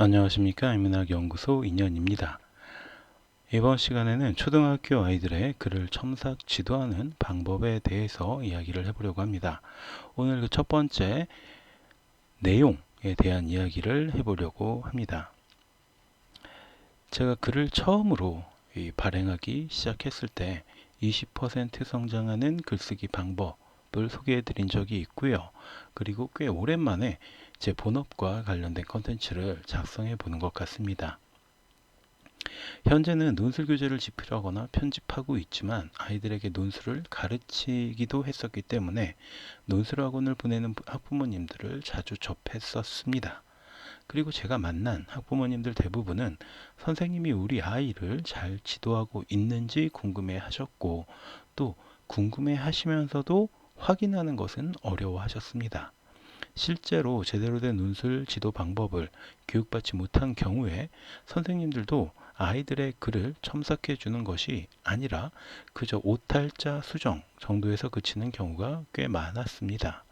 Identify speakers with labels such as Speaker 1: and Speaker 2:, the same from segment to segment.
Speaker 1: 안녕하십니까. 인문학연구소 인연입니다. 이번 시간에는 초등학교 아이들의 글을 첨삭 지도하는 방법에 대해서 이야기를 해보려고 합니다. 오늘 그 첫 번째 내용에 대한 이야기를 해보려고 합니다. 제가 글을 처음으로 발행하기 시작했을 때 20% 성장하는 글쓰기 방법을 소개해 드린 적이 있고요. 그리고 꽤 오랜만에 제 본업과 관련된 컨텐츠를 작성해 보는 것 같습니다. 현재는 논술 교재를 집필하거나 편집하고 있지만 아이들에게 논술을 가르치기도 했었기 때문에 논술 학원을 보내는 학부모님들을 자주 접했었습니다. 그리고 제가 만난 학부모님들 대부분은 선생님이 우리 아이를 잘 지도하고 있는지 궁금해 하셨고, 또 궁금해 하시면서도 확인하는 것은 어려워 하셨습니다. 실제로 제대로 된 논술 지도 방법을 교육받지 못한 경우에 선생님들도 아이들의 글을 첨삭해 주는 것이 아니라 그저 오탈자 수정 정도에서 그치는 경우가 꽤 많았습니다.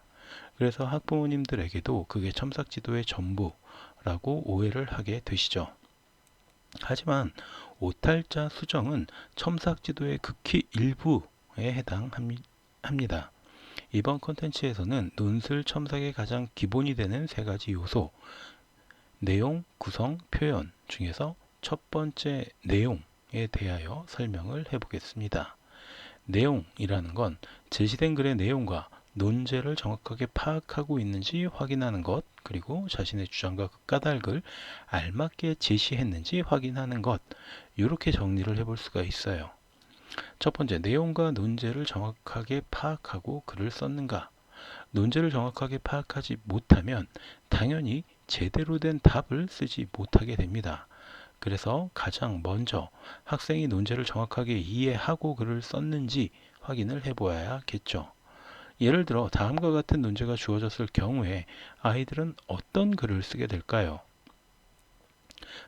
Speaker 1: 그래서 학부모님들에게도 그게 첨삭 지도의 전부라고 오해를 하게 되시죠. 하지만 오탈자 수정은 첨삭 지도의 극히 일부에 해당합니다. 이번 콘텐츠에서는 논술 첨삭의 가장 기본이 되는 세 가지 요소, 내용, 구성, 표현 중에서 첫 번째 내용에 대하여 설명을 해보겠습니다. 내용이라는 건 제시된 글의 내용과 논제를 정확하게 파악하고 있는지 확인하는 것, 그리고 자신의 주장과 그 까닭을 알맞게 제시했는지 확인하는 것, 이렇게 정리를 해볼 수가 있어요. 첫 번째, 내용과 논제를 정확하게 파악하고 글을 썼는가? 논제를 정확하게 파악하지 못하면 당연히 제대로 된 답을 쓰지 못하게 됩니다. 그래서 가장 먼저 학생이 논제를 정확하게 이해하고 글을 썼는지 확인을 해보아야겠죠. 예를 들어 다음과 같은 논제가 주어졌을 경우에 아이들은 어떤 글을 쓰게 될까요?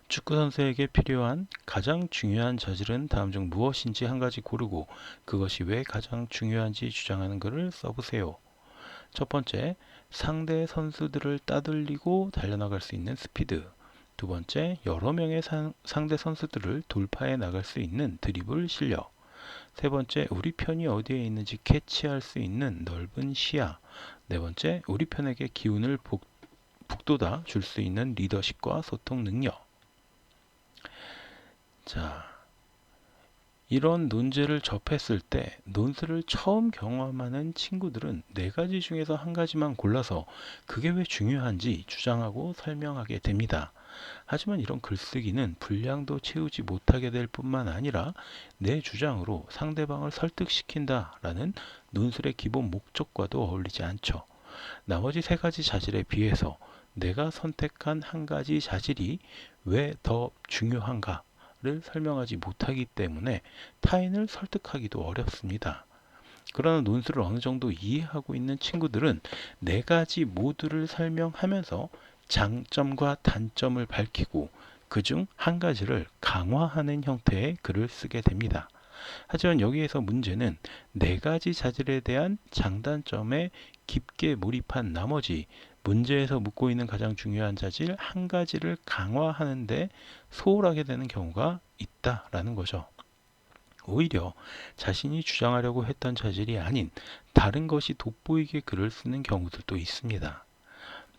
Speaker 1: 축구선수에게 필요한 가장 중요한 자질은 다음 중 무엇인지 한 가지 고르고 그것이 왜 가장 중요한지 주장하는 글을 써보세요. 첫 번째, 상대 선수들을 따돌리고 달려나갈 수 있는 스피드. 두 번째, 여러 명의 상대 선수들을 돌파해 나갈 수 있는 드리블 실력. 세 번째, 우리 편이 어디에 있는지 캐치할 수 있는 넓은 시야. 네 번째, 우리 편에게 기운을 북돋아 줄 수 있는 리더십과 소통 능력. 자, 이런 논제를 접했을 때 논술을 처음 경험하는 친구들은 네 가지 중에서 한 가지만 골라서 그게 왜 중요한지 주장하고 설명하게 됩니다. 하지만 이런 글쓰기는 분량도 채우지 못하게 될 뿐만 아니라 내 주장으로 상대방을 설득시킨다라는 논술의 기본 목적과도 어울리지 않죠. 나머지 세 가지 자질에 비해서 내가 선택한 한 가지 자질이 왜 더 중요한가 를 설명하지 못하기 때문에 타인을 설득하기도 어렵습니다. 그러나 논술을 어느 정도 이해하고 있는 친구들은 네 가지 모두를 설명하면서 장점과 단점을 밝히고 그중 한 가지를 강화하는 형태의 글을 쓰게 됩니다. 하지만 여기에서 문제는 네 가지 자질에 대한 장단점에 깊게 몰입한 나머지 문제에서 묻고 있는 가장 중요한 자질 한 가지를 강화하는데 소홀하게 되는 경우가 있다라는 거죠. 오히려 자신이 주장하려고 했던 자질이 아닌 다른 것이 돋보이게 글을 쓰는 경우들도 있습니다.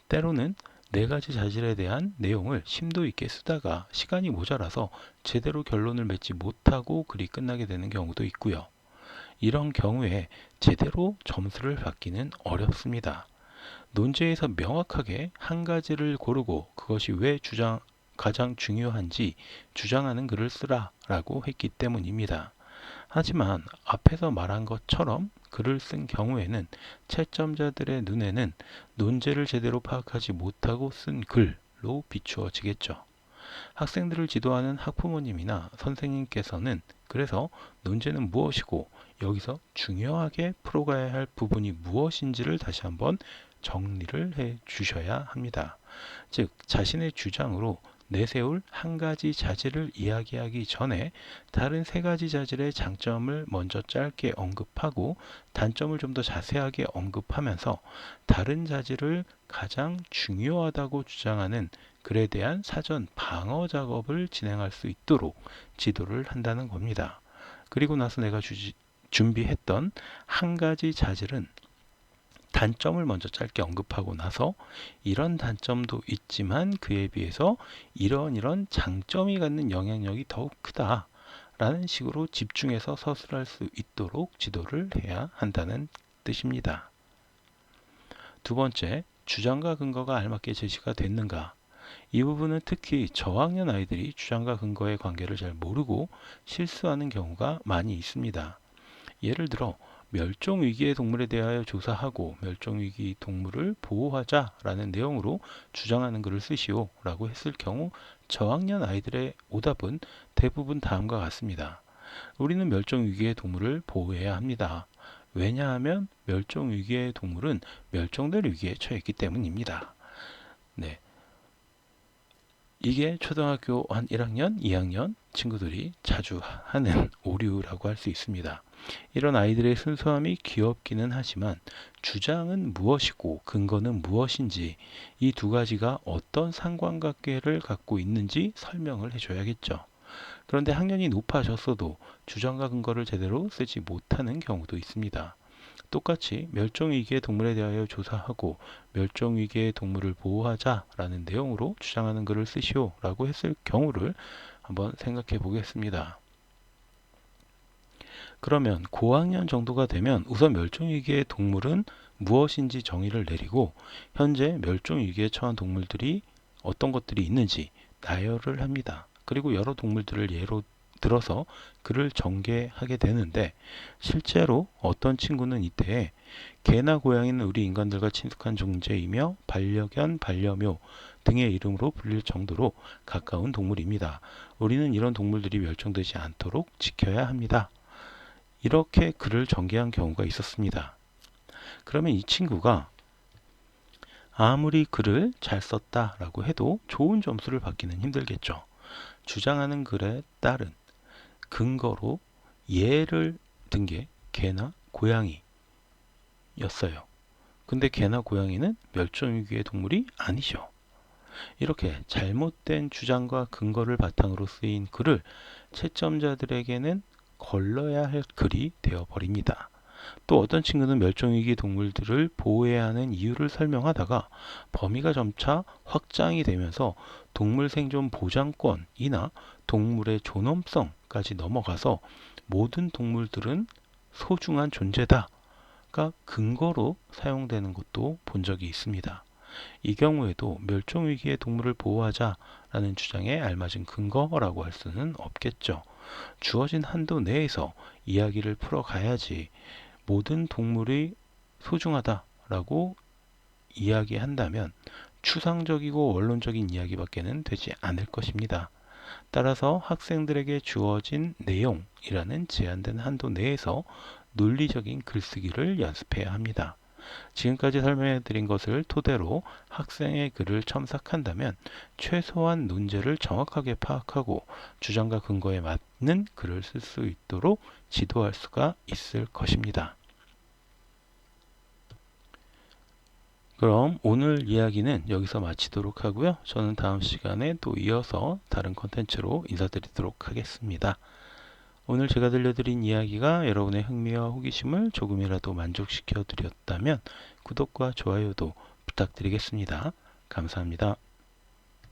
Speaker 1: 때로는 네 가지 자질에 대한 내용을 심도 있게 쓰다가 시간이 모자라서 제대로 결론을 맺지 못하고 글이 끝나게 되는 경우도 있고요. 이런 경우에 제대로 점수를 받기는 어렵습니다. 논제에서 명확하게 한 가지를 고르고 그것이 왜 가장 중요한지 주장하는 글을 쓰라라고 했기 때문입니다. 하지만 앞에서 말한 것처럼 글을 쓴 경우에는 채점자들의 눈에는 논제를 제대로 파악하지 못하고 쓴 글로 비추어지겠죠. 학생들을 지도하는 학부모님이나 선생님께서는 그래서 논제는 무엇이고 여기서 중요하게 풀어가야 할 부분이 무엇인지를 다시 한번 정리를 해 주셔야 합니다. 즉 자신의 주장으로 내세울 한 가지 자질을 이야기하기 전에 다른 세 가지 자질의 장점을 먼저 짧게 언급하고 단점을 좀 더 자세하게 언급하면서 다른 자질을 가장 중요하다고 주장하는 글에 대한 사전 방어 작업을 진행할 수 있도록 지도를 한다는 겁니다. 그리고 나서 내가 준비했던 한 가지 자질은 단점을 먼저 짧게 언급하고 나서 이런 단점도 있지만 그에 비해서 이런 장점이 갖는 영향력이 더욱 크다 라는 식으로 집중해서 서술할 수 있도록 지도를 해야 한다는 뜻입니다. 두 번째, 주장과 근거가 알맞게 제시가 됐는가? 이 부분은 특히 저학년 아이들이 주장과 근거의 관계를 잘 모르고 실수하는 경우가 많이 있습니다. 예를 들어 멸종위기의 동물에 대하여 조사하고 멸종위기 동물을 보호하자라는 내용으로 주장하는 글을 쓰시오 라고 했을 경우 저학년 아이들의 오답은 대부분 다음과 같습니다. 우리는 멸종위기의 동물을 보호해야 합니다. 왜냐하면 멸종위기의 동물은 멸종될 위기에 처했기 때문입니다. 네, 이게 초등학교 한 1학년, 2학년 친구들이 자주 하는 오류라고 할 수 있습니다. 이런 아이들의 순수함이 귀엽기는 하지만 주장은 무엇이고 근거는 무엇인지 이 두 가지가 어떤 상관관계를 갖고 있는지 설명을 해줘야겠죠. 그런데 학년이 높아졌어도 주장과 근거를 제대로 쓰지 못하는 경우도 있습니다. 똑같이 멸종위기의 동물에 대하여 조사하고 멸종위기의 동물을 보호하자라는 내용으로 주장하는 글을 쓰시오 라고 했을 경우를 한번 생각해 보겠습니다. 그러면 고학년 정도가 되면 우선 멸종위기의 동물은 무엇인지 정의를 내리고 현재 멸종위기에 처한 동물들이 어떤 것들이 있는지 나열을 합니다. 그리고 여러 동물들을 예로 들어서 글을 전개하게 되는데 실제로 어떤 친구는 이때에 개나 고양이는 우리 인간들과 친숙한 존재이며 반려견, 반려묘 등의 이름으로 불릴 정도로 가까운 동물입니다. 우리는 이런 동물들이 멸종되지 않도록 지켜야 합니다. 이렇게 글을 전개한 경우가 있었습니다. 그러면 이 친구가 아무리 글을 잘 썼다라고 해도 좋은 점수를 받기는 힘들겠죠. 주장하는 글에 따른 근거로 예를 든 게 개나 고양이였어요. 근데 개나 고양이는 멸종위기의 동물이 아니죠. 이렇게 잘못된 주장과 근거를 바탕으로 쓰인 글을 채점자들에게는 걸러야 할 글이 되어버립니다. 또 어떤 친구는 멸종위기 동물들을 보호해야 하는 이유를 설명하다가 범위가 점차 확장이 되면서 동물 생존 보장권이나 동물의 존엄성까지 넘어가서 모든 동물들은 소중한 존재다가 근거로 사용되는 것도 본 적이 있습니다. 이 경우에도 멸종위기의 동물을 보호하자라는 주장에 알맞은 근거라고 할 수는 없겠죠. 주어진 한도 내에서 이야기를 풀어가야지 모든 동물이 소중하다라고 이야기한다면 추상적이고 원론적인 이야기밖에는 되지 않을 것입니다. 따라서 학생들에게 주어진 내용이라는 제한된 한도 내에서 논리적인 글쓰기를 연습해야 합니다. 지금까지 설명해 드린 것을 토대로 학생의 글을 첨삭한다면 최소한 논제를 정확하게 파악하고 주장과 근거에 맞는 글을 쓸 수 있도록 지도할 수가 있을 것입니다. 그럼 오늘 이야기는 여기서 마치도록 하고요. 저는 다음 시간에 또 이어서 다른 콘텐츠로 인사드리도록 하겠습니다. 오늘 제가 들려드린 이야기가 여러분의 흥미와 호기심을 조금이라도 만족시켜 드렸다면 구독과 좋아요도 부탁드리겠습니다. 감사합니다.